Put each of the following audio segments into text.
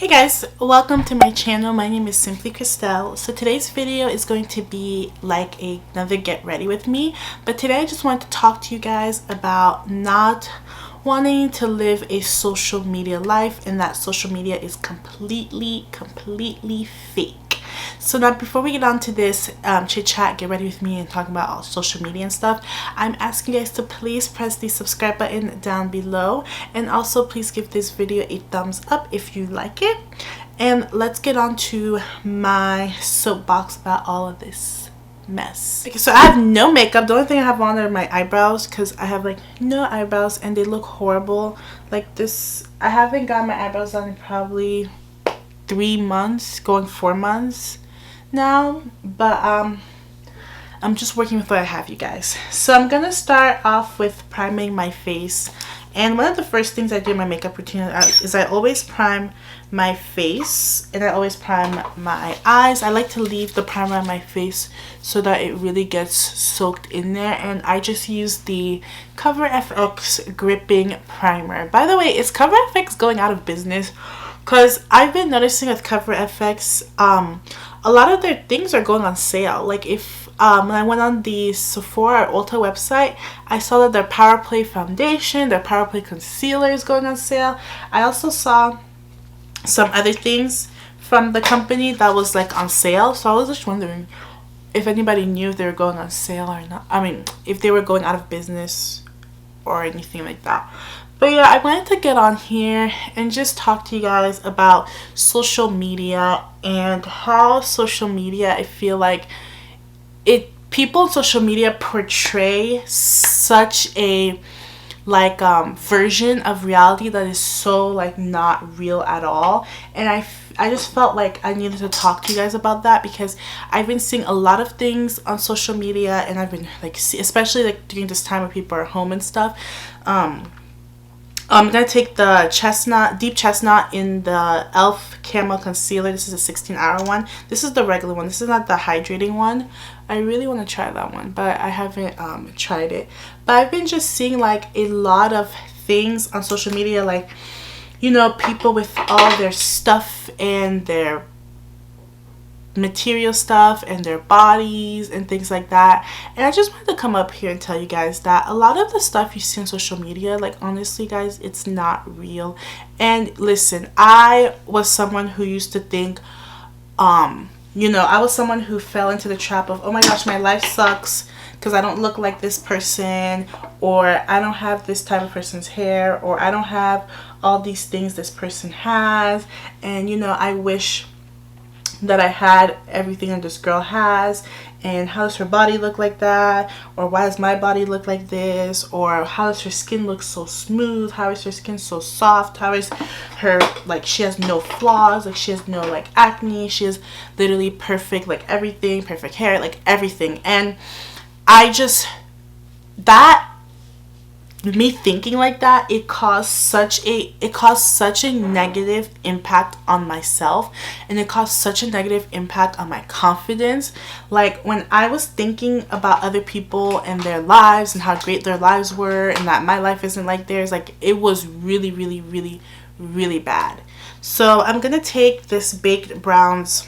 Hey guys, welcome to my channel. My name is Simplykrystelle. So today's video is going to be like another get ready with me, but today I just wanted to talk to you guys about not wanting to live a social media life, and that social media is completely fake. So now before we get on to this chit chat, get ready with me and talk about all social media and stuff, I'm asking you guys to please press the subscribe button down below, and also please give this video a thumbs up if you like it. And let's get on to my soapbox about all of this mess. Okay, so I have no makeup. The only thing I have on are my eyebrows because I have like no eyebrows and they look horrible. Like this, I haven't got my eyebrows done in probably 3 months, going 4 months now, but I'm just working with what I have, you guys. So I'm gonna start off with priming my face, and one of the first things I do in my makeup routine is I always prime my face and I always prime my eyes. I like to leave the primer on my face so that it really gets soaked in there, and I just use the Cover FX gripping primer. By the way, is Cover FX going out of business? Because I've been noticing with Cover FX, a lot of their things are going on sale. Like if when I went on the Sephora or Ulta website, I saw that their Power Play foundation, their Power Play concealer is going on sale. I also saw some other things from the company that was like on sale. So I was just wondering if anybody knew if they were going on sale or not. I mean, if they were going out of business or anything like that. But yeah, I wanted to get on here and just talk to you guys about social media and how social media, I feel like people on social media portray such a version of reality that is so like not real at all. And I just felt like I needed to talk to you guys about that because I've been seeing a lot of things on social media, and I've been like, especially like during this time when people are home and stuff. I'm going to take the deep chestnut in the e.l.f. Camo Concealer. This is a 16-hour one. This is the regular one. This is not the hydrating one. I really want to try that one, but I haven't tried it. But I've been just seeing like a lot of things on social media, like, you know, people with all their stuff and their material stuff and their bodies and things like that. And I just wanted to come up here and tell you guys that a lot of the stuff you see on social media, like, honestly guys, it's not real. And listen, I was someone who used to think you know, I was someone who fell into the trap of, oh my gosh, my life sucks because I don't look like this person, or I don't have this type of person's hair, or I don't have all these things this person has, and you know, I wish that I had everything that this girl has. And how does her body look like that? Or why does my body look like this? Or how does her skin look so smooth? How is her skin so soft? How is her, like, she has no flaws, like she has no like acne, she is literally perfect, like everything, perfect hair, like everything. And I just, me thinking like that, it caused such a negative impact on myself, and it caused such a negative impact on my confidence. Like when I was thinking about other people and their lives and how great their lives were, and that my life isn't like theirs, like it was really bad. So I'm gonna take this Baked Browns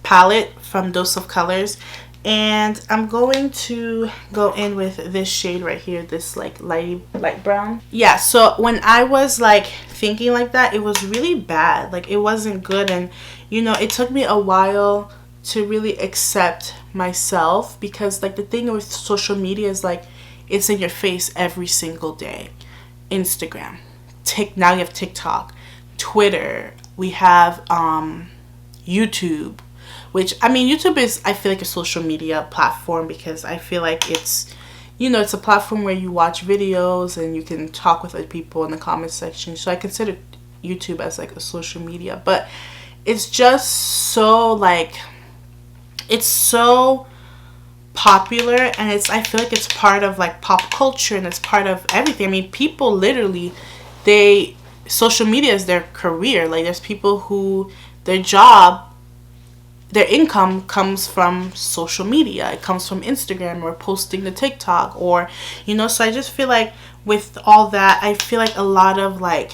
palette from Dose of Colors, and I'm going to go in with this shade right here, this like light brown. Yeah, so when I was like thinking like that, it was really bad. Like it wasn't good, and you know, it took me a while to really accept myself, because like the thing with social media is like it's in your face every single day. Instagram, now you have TikTok, Twitter, we have YouTube. Which, I mean, YouTube is, I feel like, a social media platform, because I feel like it's, you know, it's a platform where you watch videos and you can talk with other people in the comment section. So I consider YouTube as like a social media. But it's just so like, it's so popular, and I feel like it's part of like pop culture, and it's part of everything. I mean, people literally, social media is their career. Like there's people who their income comes from social media. It comes from Instagram or posting the TikTok, or, you know, so I just feel like with all that, I feel like a lot of like,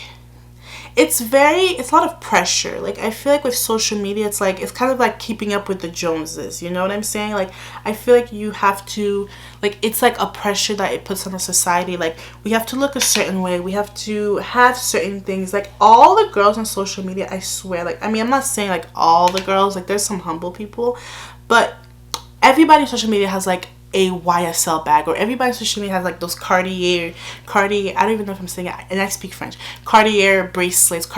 it's a lot of pressure. Like, I feel like with social media, it's like, it's kind of like keeping up with the Joneses, you know what I'm saying? Like, I feel like you have to, like, it's like a pressure that it puts on a society. Like, we have to look a certain way, we have to have certain things. Like, all the girls on social media, I swear, like, I mean, I'm not saying like all the girls, like, there's some humble people, but everybody on social media has like a YSL bag, or everybody on social media has like those Cartier, I don't even know if I'm saying it, and I speak French, Cartier bracelets.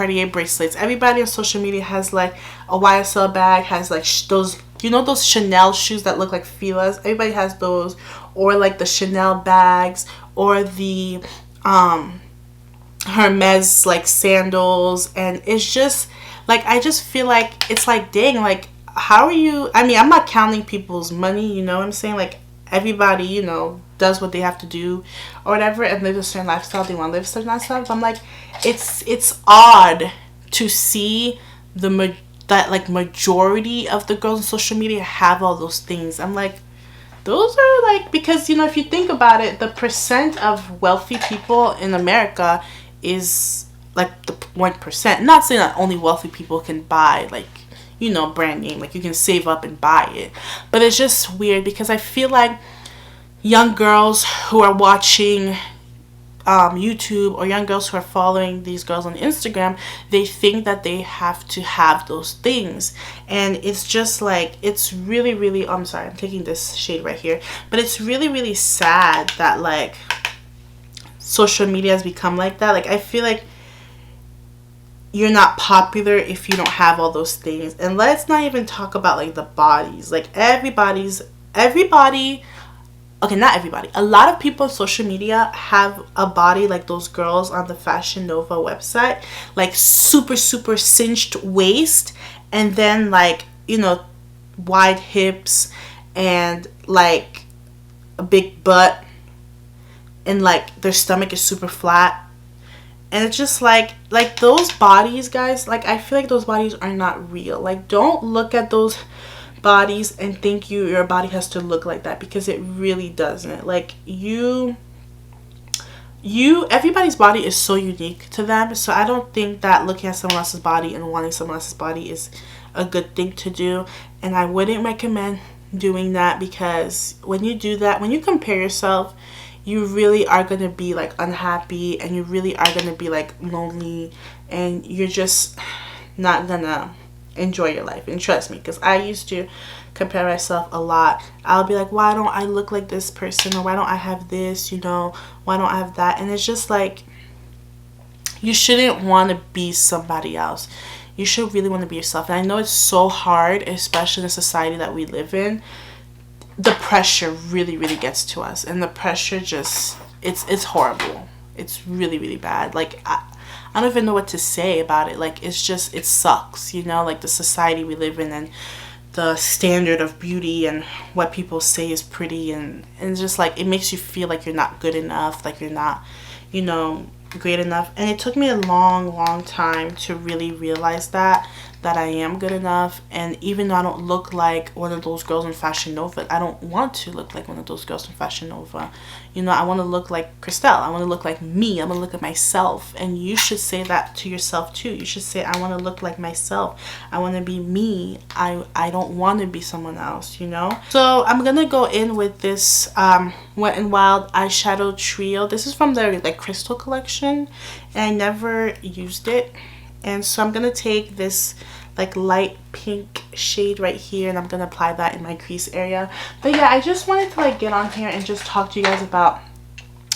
Everybody on social media has like a YSL bag, has like those, you know, those Chanel shoes that look like Fila's. Everybody has those, or like the Chanel bags, or the Hermes like sandals. And it's just like, I just feel like it's like, dang, like, how are you, I mean, I'm not counting people's money, you know what I'm saying? Like, everybody, you know, does what they have to do or whatever, and live a certain lifestyle. They want to live a certain lifestyle. But I'm like, it's odd to see that like majority of the girls on social media have all those things. I'm like, those are like, because, you know, if you think about it, the percent of wealthy people in America is like the 1%. Not saying that only wealthy people can buy, like, you know, brand name, like you can save up and buy it. But it's just weird because I feel like young girls who are watching YouTube, or young girls who are following these girls on Instagram, they think that they have to have those things. And it's just like, it's really, really, I'm sorry, I'm taking this shade right here, but it's really, really sad that like social media has become like that. Like, I feel like you're not popular if you don't have all those things. And let's not even talk about like the bodies. Like, everybody, okay, not everybody, a lot of people on social media have a body like those girls on the Fashion Nova website, like super cinched waist, and then like, you know, wide hips, and like a big butt, and like their stomach is super flat. And it's just like those bodies, guys, like, I feel like those bodies are not real. Like, don't look at those bodies and think your body has to look like that, because it really doesn't. Like, everybody's body is so unique to them. So I don't think that looking at someone else's body and wanting someone else's body is a good thing to do. And I wouldn't recommend doing that, because when you do that, when you compare yourself, you really are going to be like unhappy, and you really are going to be like lonely, and you're just not gonna enjoy your life. And trust me, because I used to compare myself a lot. I'll be like, why don't I look like this person, or why don't I have this, you know, why don't I have that? And it's just like, you shouldn't want to be somebody else. You should really want to be yourself. And I know it's so hard, especially in the society that we live in. The pressure really gets to us, and the pressure just, it's horrible. It's really bad. Like, I don't even know what to say about it. Like, it's just, it sucks, you know, like the society we live in, and the standard of beauty, and what people say is pretty, and just like, it makes you feel like you're not good enough, like you're not, you know, great enough. And it took me a long time to really realize that I am good enough. And even though I don't look like one of those girls in Fashion Nova, I don't want to look like one of those girls in Fashion Nova. You know, I want to look like Krystelle. I want to look like me. I want to look at myself. And you should say that to yourself too. You should say, I want to look like myself. I want to be me. I don't want to be someone else, you know? So I'm going to go in with this Wet n Wild eyeshadow trio. This is from their like Crystal collection, and I never used it. And so I'm going to take this like light pink shade right here, and I'm going to apply that in my crease area. But yeah, I just wanted to like get on here and just talk to you guys about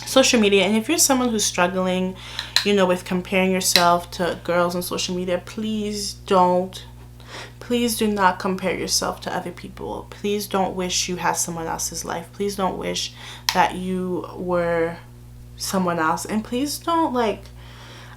social media. And if you're someone who's struggling, you know, with comparing yourself to girls on social media, please do not compare yourself to other people. Please don't wish you had someone else's life. Please don't wish that you were someone else. And please don't, like,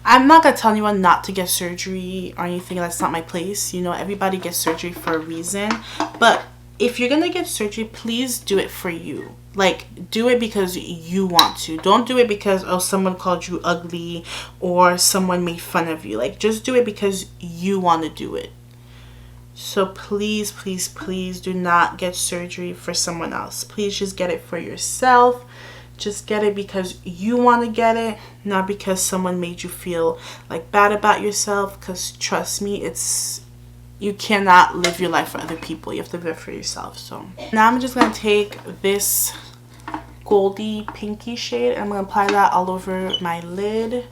I'm not going to tell anyone not to get surgery or anything. That's not my place. You know, everybody gets surgery for a reason. But if you're going to get surgery, please do it for you. Like, do it because you want to. Don't do it because, oh, someone called you ugly or someone made fun of you. Like, just do it because you want to do it. So please do not get surgery for someone else. Please just get it for yourself Just get it because you want to get it, not because someone made you feel like bad about yourself. Because trust me, you cannot live your life for other people. You have to live it for yourself. So now I'm just going to take this goldy pinky shade and I'm going to apply that all over my lid.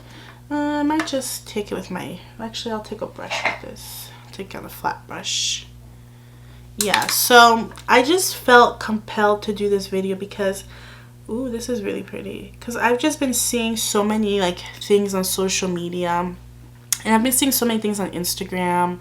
I might just take it with my, actually I'll take a brush with this. I'll take out a flat brush. Yeah, so I just felt compelled to do this video because, ooh, this is really pretty. Because I've just been seeing so many like things on social media, and I've been seeing so many things on Instagram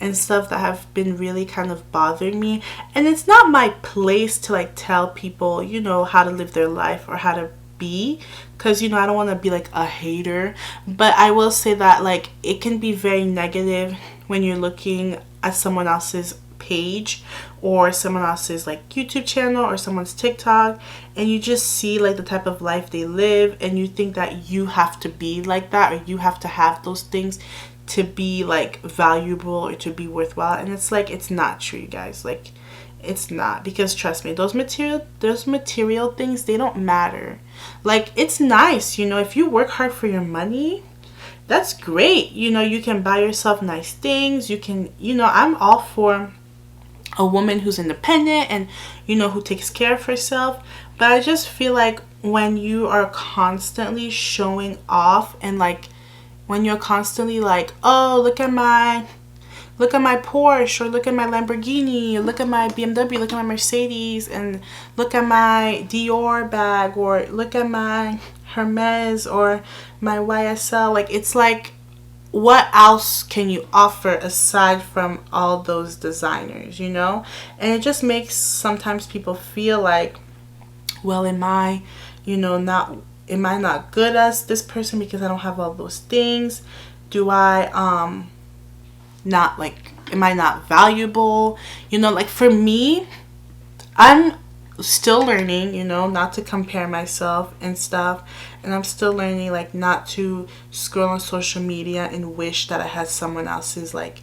and stuff that have been really kind of bothering me. And it's not my place to like tell people, you know, how to live their life or how to be, because, you know, I don't want to be like a hater. But I will say that like it can be very negative when you're looking at someone else's page or someone else's like YouTube channel or someone's TikTok, and you just see like the type of life they live and you think that you have to be like that or you have to have those things to be like valuable or to be worthwhile. And it's like, it's not true, you guys. Like, it's not, because trust me, those material things, they don't matter. Like, it's nice, you know, if you work hard for your money, that's great. You know, you can buy yourself nice things. You can, you know, I'm all for a woman who's independent and, you know, who takes care of herself. But I just feel like when you are constantly showing off and like when you're constantly like, oh, look at my Porsche, or look at my Lamborghini, or look at my BMW, look at my Mercedes, and look at my Dior bag, or look at my Hermes or my YSL. Like, it's like, what else can you offer aside from all those designers, you know? And it just makes sometimes people feel like, well, am I not good as this person because I don't have all those things? Do I not like, am I not valuable? You know, like for me, I'm still learning, you know, not to compare myself and stuff, and I'm still learning like not to scroll on social media and wish that I had someone else's like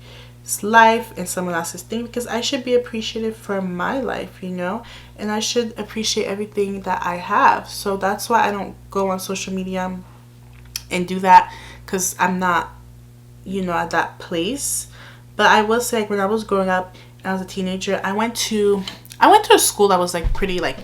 life and someone else's thing, because I should be appreciative for my life, you know, and I should appreciate everything that I have. So that's why I don't go on social media and do that, because I'm not, you know, at that place. But I will say, like, when I was growing up and I was a teenager, I went to a school that was like pretty like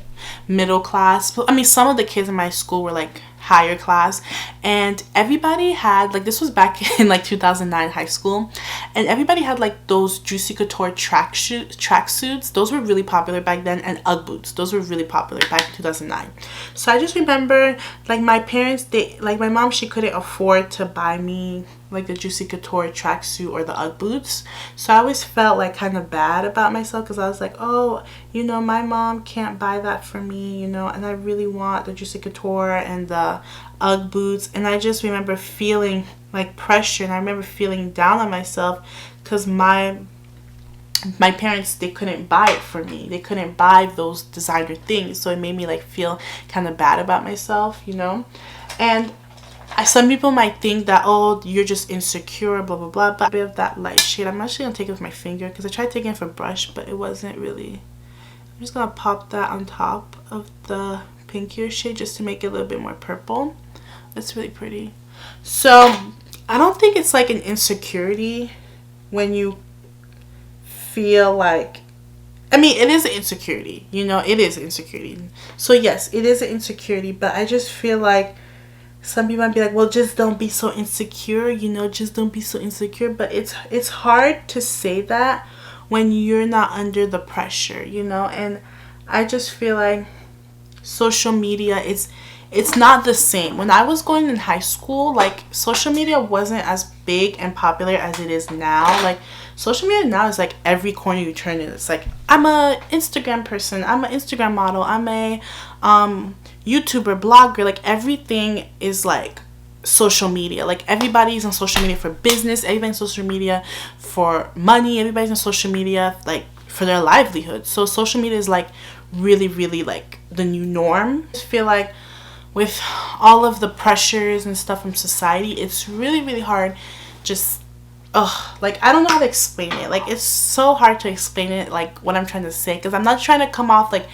middle class. I mean, some of the kids in my school were like higher class, and everybody had like, this was back in like 2009 high school, and everybody had like those Juicy Couture tracksuits. Those were really popular back then, and Ugg boots. Those were really popular back in 2009. So I just remember like my parents, my mom, she couldn't afford to buy me like the Juicy Couture tracksuit or the Ugg boots. So I always felt like kind of bad about myself, because I was like, oh, you know, my mom can't buy that for me, you know, and I really want the Juicy Couture and the Ugg boots. And I just remember feeling like pressure, and I remember feeling down on myself because my parents, they couldn't buy it for me. They couldn't buy those designer things. So it made me like feel kind of bad about myself, you know. And some people might think that, oh, you're just insecure, blah, blah, blah. But a bit of that light shade, I'm actually going to take it with my finger, because I tried taking it with a brush, but it wasn't really. I'm just going to pop that on top of the pinkier shade just to make it a little bit more purple. That's really pretty. So I don't think it's like an insecurity when you feel like, I mean, it is an insecurity, you know, it is an insecurity. So yes, it is an insecurity, but I just feel like some people might be like, well, just don't be so insecure, you know, just don't be so insecure. But it's hard to say that when you're not under the pressure, you know. And I just feel like social media, it's not the same. When I was going in high school, like, social media wasn't as big and popular as it is now. Like, social media now is like every corner you turn in, it's like, I'm a Instagram person, I'm an Instagram model, I'm a YouTuber, blogger. Like, everything is like social media. Like, everybody's on social media for business, everybody's on social media for money, everybody's on social media like for their livelihood. So social media is like really, really like the new norm. I feel like with all of the pressures and stuff from society, it's really, really hard just ugh, like I don't know how to explain it. Like it's so hard to explain it, like what I'm trying to say, because I'm not trying to come off like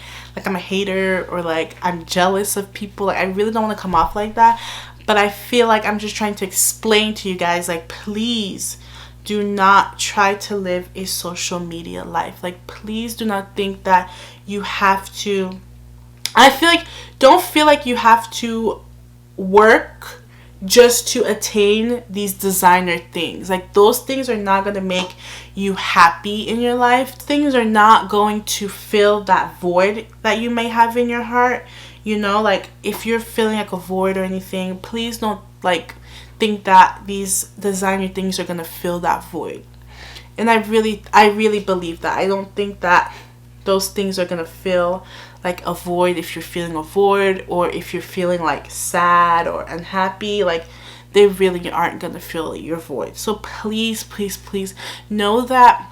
I'm a hater or like I'm jealous of people. Like I really don't want to come off like that, but I feel like I'm just trying to explain to you guys, like, please do not try to live a social media life. Like, please do not think that you have to, I feel like, don't feel like you have to work just to attain these designer things. Like, those things are not going to make you happy in your life. Things are not going to fill that void that you may have in your heart. You know, like, if you're feeling like a void or anything, please don't, like, think that these designer things are going to fill that void. And I really believe that. I don't think that those things are going to fill like a void. If you're feeling a void, or if you're feeling like sad or unhappy, like they really aren't going to fill your void. So please, please, please know that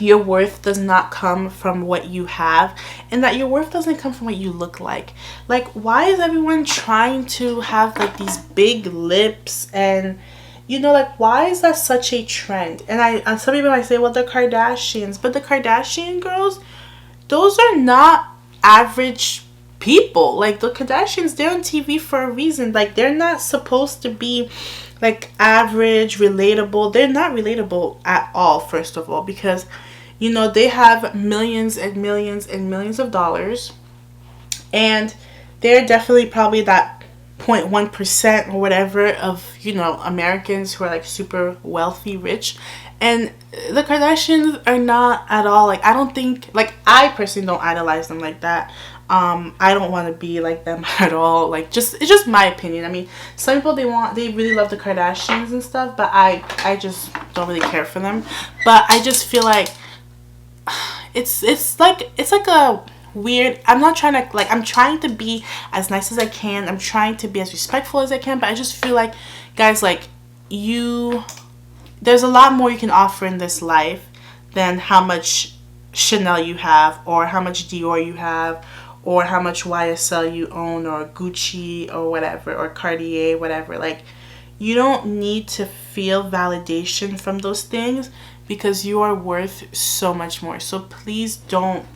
your worth does not come from what you have, and that your worth doesn't come from what you look like. Like, why is everyone trying to have like these big lips? And you know, like, why is that such a trend? And some people might say, well, the Kardashians, but the Kardashian girls, those are not average people. Like, the Kardashians, they're on TV for a reason. Like, they're not supposed to be like average, relatable. They're not relatable at all, first of all, because you know, they have millions and millions and millions of dollars, and they're definitely probably that 0.1% or whatever of, you know, Americans who are like super wealthy, rich. And the Kardashians are not at all, like, I don't think, like, I personally don't idolize them like that. I don't want to be like them at all. Like, it's just my opinion. I mean, some people, they really love the Kardashians and stuff, but I just don't really care for them. But I just feel like it's like a weird, I'm not trying to, like, I'm trying to be as nice as I can. I'm trying to be as respectful as I can, but I just feel like, guys, like, there's a lot more you can offer in this life than how much Chanel you have, or how much Dior you have, or how much YSL you own, or Gucci, or whatever, or Cartier, whatever. Like, you don't need to feel validation from those things, because you are worth so much more. So please don't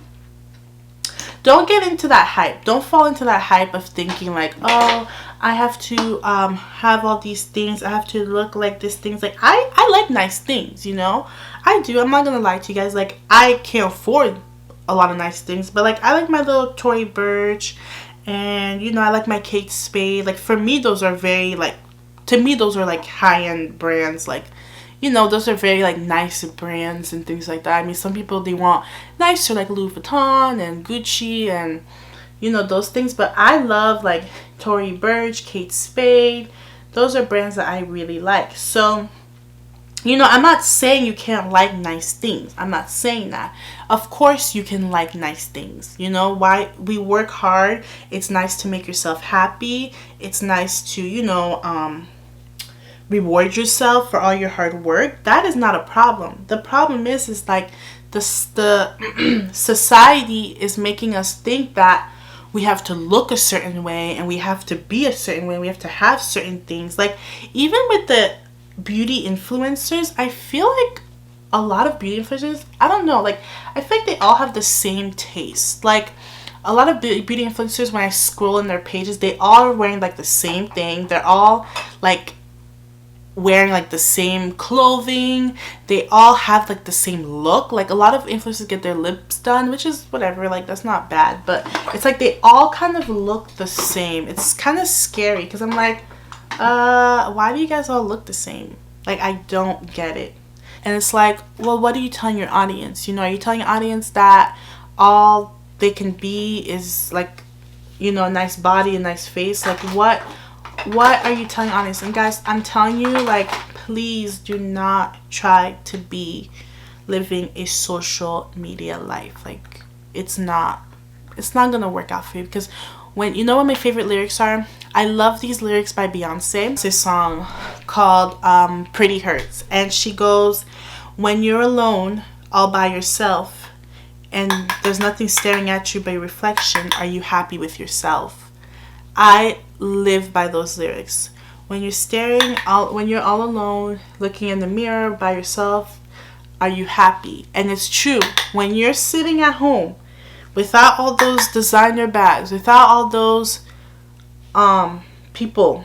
get into that hype. Don't fall into that hype of thinking like, oh, I have to have all these things, I have to look like this things. Like, I like nice things, you know, I do. I'm not gonna lie to you guys. Like, I can't afford a lot of nice things, but like, I like my little Tory Burch, and you know, I like my Kate Spade. Like, for me, those are very, like, to me, those are like high-end brands. Like, you know, those are very like nice brands and things like that. I mean, some people, they want nicer, like Louis Vuitton and Gucci and, you know, those things. But I love like Tory Burch, Kate Spade. Those are brands that I really like. So, you know, I'm not saying you can't like nice things. I'm not saying that. Of course you can like nice things. You know, why we work hard. It's nice to make yourself happy. It's nice to, you know, reward yourself for all your hard work. That is not a problem. The problem is like the society is making us think that we have to look a certain way, and we have to be a certain way, and we have to have certain things. Like, even with the beauty influencers, I feel like a lot of beauty influencers, I don't know, like, I feel like they all have the same taste. Like, a lot of beauty influencers, when I scroll in their pages, they all are wearing like the same thing. They're all like wearing like the same clothing. They all have like the same look. Like, a lot of influencers get their lips done, which is whatever, like, that's not bad, but it's like they all kind of look the same. It's kind of scary, because I'm like, why do you guys all look the same? Like, I don't get it. And it's like, well, what are you telling your audience? You know, are you telling your audience that all they can be is like, you know, a nice body, a nice face? Like, what are you telling audience? And guys, I'm telling you, like, please do not try to be living a social media life. Like, it's not gonna work out for you. Because when, you know what my favorite lyrics are? I love these lyrics by Beyonce. It's a song called Pretty Hurts, and she goes, when you're alone all by yourself and there's nothing staring at you but your reflection, are you happy with yourself? I live by those lyrics. When you're staring out, when you're all alone, looking in the mirror by yourself, are you happy? And it's true. When you're sitting at home, without all those designer bags, without all those people,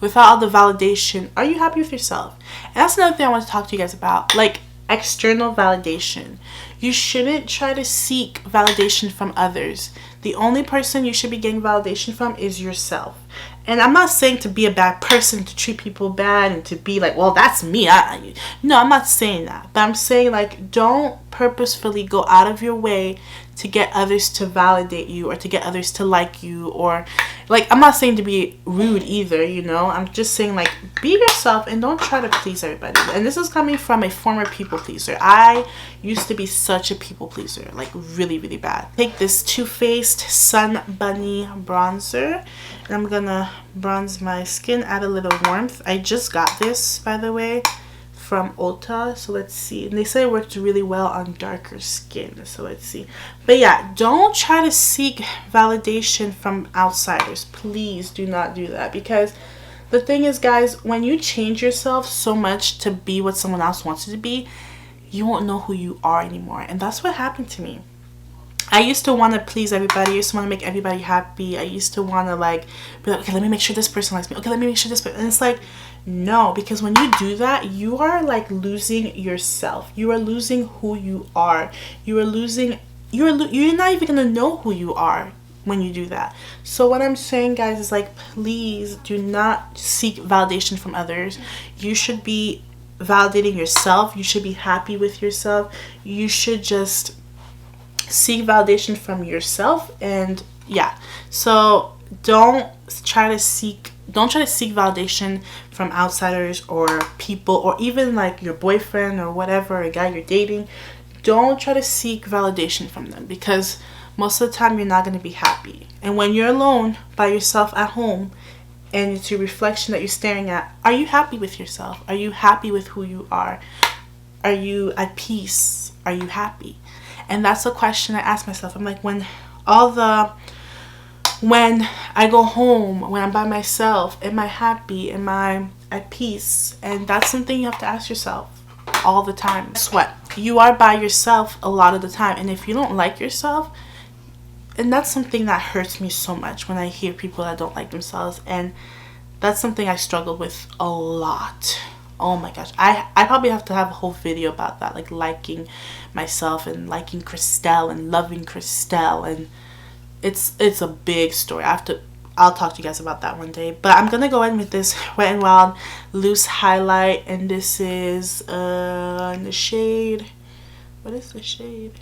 without all the validation, are you happy with yourself? And that's another thing I want to talk to you guys about, like external validation. You shouldn't try to seek validation from others. The only person you should be getting validation from is yourself. And I'm not saying to be a bad person, to treat people bad, and to be like, well, that's me. No, I'm not saying that. But I'm saying, like, don't purposefully go out of your way to get others to validate you or to get others to like you. Or, like, I'm not saying to be rude either, you know. I'm just saying, like, be yourself and don't try to please everybody. And this is coming from a former people pleaser. I used to be such a people pleaser, like, really, really bad. Take this Too Faced Sun Bunny bronzer, and I'm gonna bronze my skin, add a little warmth. I just got this, by the way, from Ulta, so let's see. And they say it worked really well on darker skin, so let's see. But yeah, don't try to seek validation from outsiders. Please do not do that, because the thing is, guys, when you change yourself so much to be what someone else wants you to be, you won't know who you are anymore. And that's what happened to me. I used to want to please everybody. I used to want to make everybody happy. I used to want to, like, be like, okay, let me make sure this person likes me. Okay, let me make sure this person. And it's like, no, because when you do that, you are, like, losing yourself. You are losing who you are. You are losing, you're not even going to know who you are when you do that. So what I'm saying, guys, is, like, please do not seek validation from others. You should be validating yourself. You should be happy with yourself. You should just seek validation from yourself. And yeah, so don't try to seek validation from outsiders or people, or even like your boyfriend or whatever, a guy you're dating. Don't try to seek validation from them, because most of the time you're not going to be happy. And when you're alone by yourself at home and it's your reflection that you're staring at, are you happy with yourself? Are you happy with who you are? Are you at peace? Are you happy? And that's the question I ask myself. I'm like, when I go home, when I'm by myself, am I happy? Am I at peace? And that's something you have to ask yourself all the time. Guess what? You are by yourself a lot of the time. And if you don't like yourself, and that's something that hurts me so much when I hear people that don't like themselves. And that's something I struggle with a lot. Oh my gosh, I probably have to have a whole video about that, like liking myself and liking Krystelle and loving Krystelle, and it's a big story. I'll talk to you guys about that one day. But I'm gonna go in with this Wet n Wild loose highlight, and this is in the shade, what is the shade?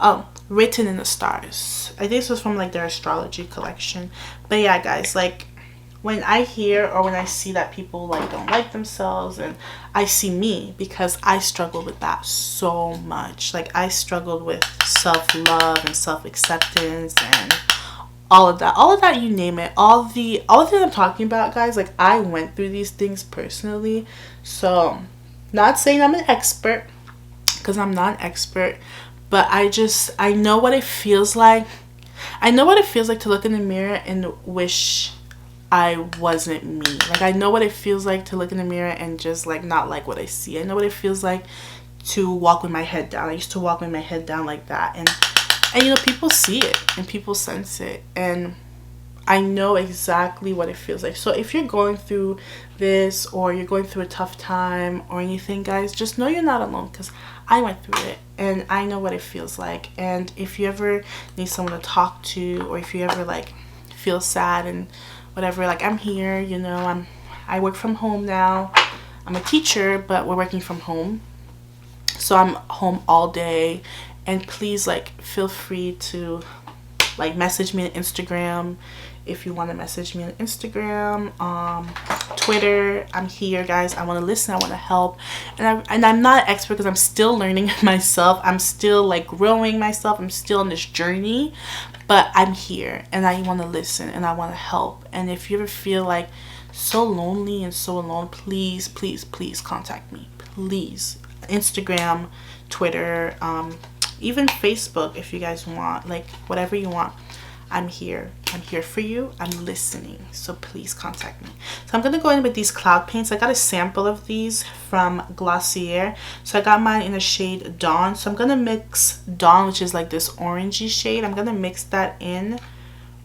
Oh, Written in the Stars. I think this was from like their astrology collection. But yeah, guys, like, when I hear or when I see that people like don't like themselves, and I see me, because I struggled with that so much. Like, I struggled with self-love and self-acceptance and all of that, you name it. All the things I'm talking about, guys, like, I went through these things personally. So, not saying I'm an expert, because I'm not an expert, but I know what it feels like. I know what it feels like to look in the mirror and wish I wasn't me. Like, I know what it feels like to look in the mirror and just like not like what I see. I know what it feels like to walk with my head down. I used to walk with my head down like that, and you know, people see it and people sense it, and I know exactly what it feels like. So if you're going through this, or you're going through a tough time or anything, guys, just know you're not alone, because I went through it and I know what it feels like. And if you ever need someone to talk to, or if you ever like feel sad and whatever, like, I'm here, you know. I work from home now. I'm a teacher, but we're working from home, so I'm home all day. And please, like, feel free to like message me on Instagram if you want to message me on Instagram, Twitter. I'm here, guys. I want to listen. I want to help. And I'm not an expert, because I'm still learning myself. I'm still like growing myself. I'm still on this journey. But I'm here, and I want to listen, and I want to help. And if you ever feel like so lonely and so alone, please, please, please contact me. Please. Instagram, Twitter, even Facebook, if you guys want, like, whatever you want. I'm here. I'm here for you. I'm listening. So please contact me. So I'm going to go in with these cloud paints. I got a sample of these from Glossier. So I got mine in the shade Dawn. So I'm going to mix Dawn, which is like this orangey shade. I'm going to mix that in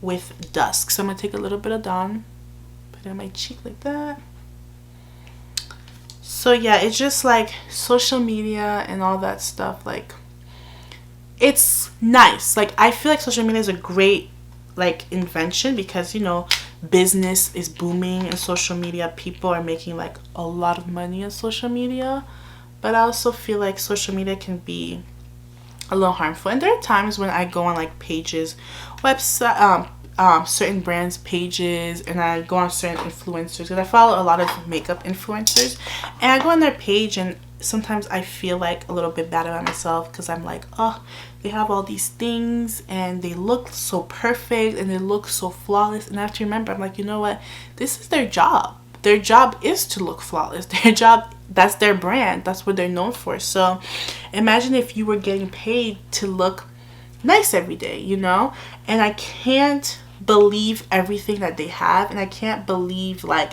with Dusk. So I'm going to take a little bit of Dawn, put it on my cheek like that. So yeah, it's just like social media and all that stuff, like it's nice. Like I feel like social media is a great like invention because, you know, business is booming and social media, people are making like a lot of money on social media. But I also feel like social media can be a little harmful, and there are times when I go on like pages, website, certain brands pages, and I go on certain influencers because I follow a lot of makeup influencers, and I go on their page and sometimes I feel like a little bit bad about myself because I'm like, oh, they have all these things and they look so perfect and they look so flawless, and I have to remember, I'm like, you know what, this is their job. Their job is to look flawless. Their job, that's their brand, that's what they're known for. So imagine if you were getting paid to look nice every day, you know. And I can't believe everything that they have, and I can't believe, like,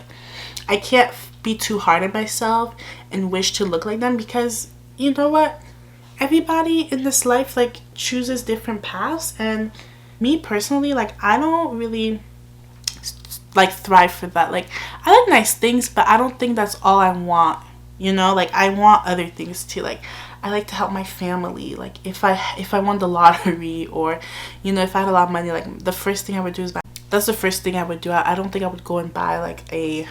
I can't be too hard on myself and wish to look like them, because you know what, everybody in this life like chooses different paths, and me personally, like, I don't really like thrive for that. Like, I like nice things, but I don't think that's all I want, you know. Like, I want other things too. Like, I like to help my family. Like, if I won the lottery, or, you know, if I had a lot of money, like, the first thing I would do is buy, that's the first thing I would do. I don't think I would go and buy like a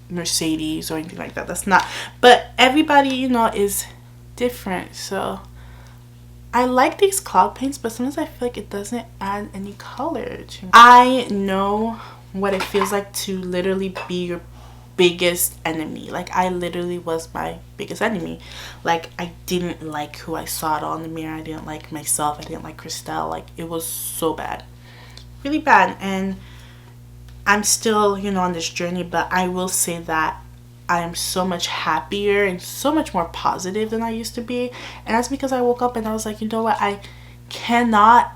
Mercedes or anything like that. That's not, but everybody, you know, is different. So I like these cloud paints, but sometimes I feel like it doesn't add any color to me. I know what it feels like to literally be your biggest enemy. Like, I literally was my biggest enemy. Like, I didn't like who I saw it all in the mirror. I didn't like myself. I didn't like Krystelle. Like, it was so bad, really bad. And I'm still, you know, on this journey, but I will say that I am so much happier and so much more positive than I used to be. And that's because I woke up and I was like, you know what, I cannot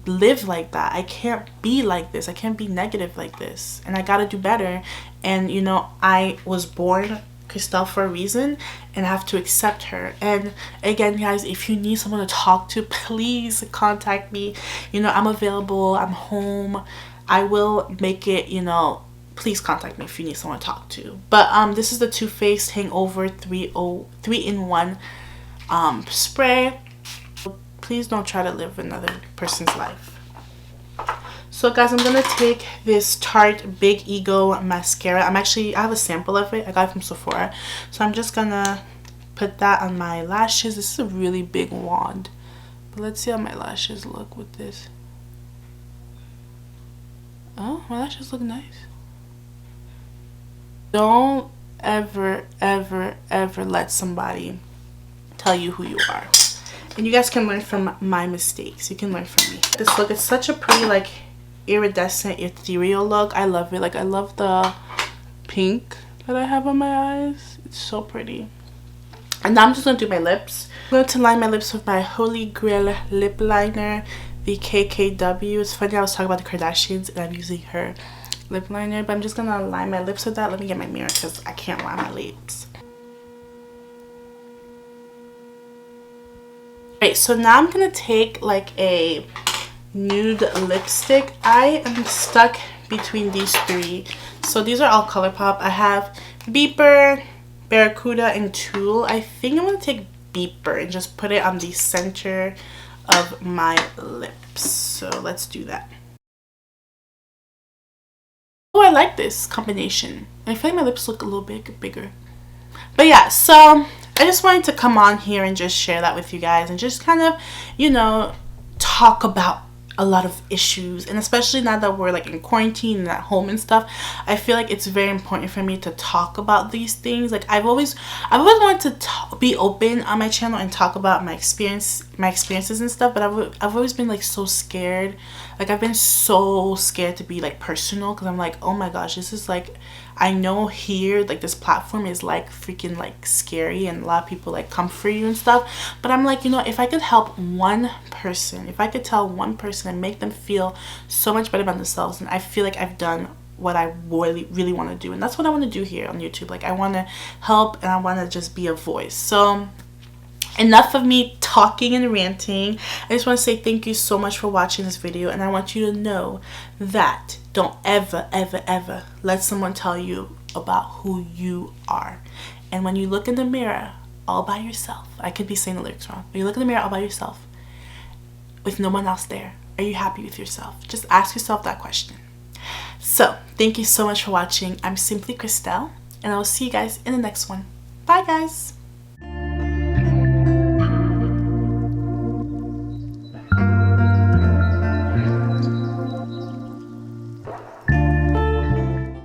live like that. I can't be like this. I can't be negative like this, and I gotta do better. And, you know, I was born Krystelle for a reason, and I have to accept her. And again, guys, if you need someone to talk to, please contact me. You know, I'm available. I'm home. I will make it, you know. Please contact me if you need someone to talk to. But this is the Too Faced Hangover 3-in-1 spray. Please don't try to live another person's life. So guys, I'm gonna take this Tarte Big Ego mascara. I have a sample of it. I got it from Sephora. So I'm just gonna put that on my lashes. This is a really big wand, but let's see how my lashes look with this. Oh, my lashes look nice. Don't ever let somebody tell you who you are. And you guys can learn from my mistakes. You can learn from me. This look is such a pretty, like, iridescent, ethereal look. I love it. Like, I love the pink that I have on my eyes. It's so pretty. And now I'm just going to do my lips. I'm going to line my lips with my Holy Grail lip liner, the KKW. It's funny, I was talking about the Kardashians and I'm using her lip liner, but I'm just going to line my lips with that. Let me get my mirror because I can't line my lips. Right, so now I'm gonna take like a nude lipstick. I am stuck between these three. So these are all Colourpop. I have Beeper, Barracuda, and Tulle. I think I'm gonna take Beeper and just put it on the center of my lips. So let's do that. Oh, I like this combination. I feel like my lips look a little bit bigger. But yeah, so I just wanted to come on here and just share that with you guys and just kind of, you know, talk about a lot of issues. And especially now that we're like in quarantine and at home and stuff, I feel like it's very important for me to talk about these things. Like, I've always wanted to be open on my channel and talk about my experiences and stuff, but I've always been like so scared. Like, I've been so scared to be like personal because I'm like, oh my gosh, this is like, I know here, like, this platform is like freaking like scary and a lot of people like come for you and stuff, but I'm like, you know, if I could help one person, if I could tell one person and make them feel so much better about themselves, and I feel like I've done what I really want to do. And that's what I want to do here on YouTube. Like, I want to help and I want to just be a voice. So enough of me talking and ranting. I just want to say thank you so much for watching this video, and I want you to know that don't ever let someone tell you about who you are. And when you look in the mirror all by yourself, I could be saying the lyrics wrong, but you look in the mirror all by yourself with no one else there, are you happy with yourself? Just ask yourself that question. So thank you so much for watching. I'm Simplykrystelle, and I will see you guys in the next one. Bye guys.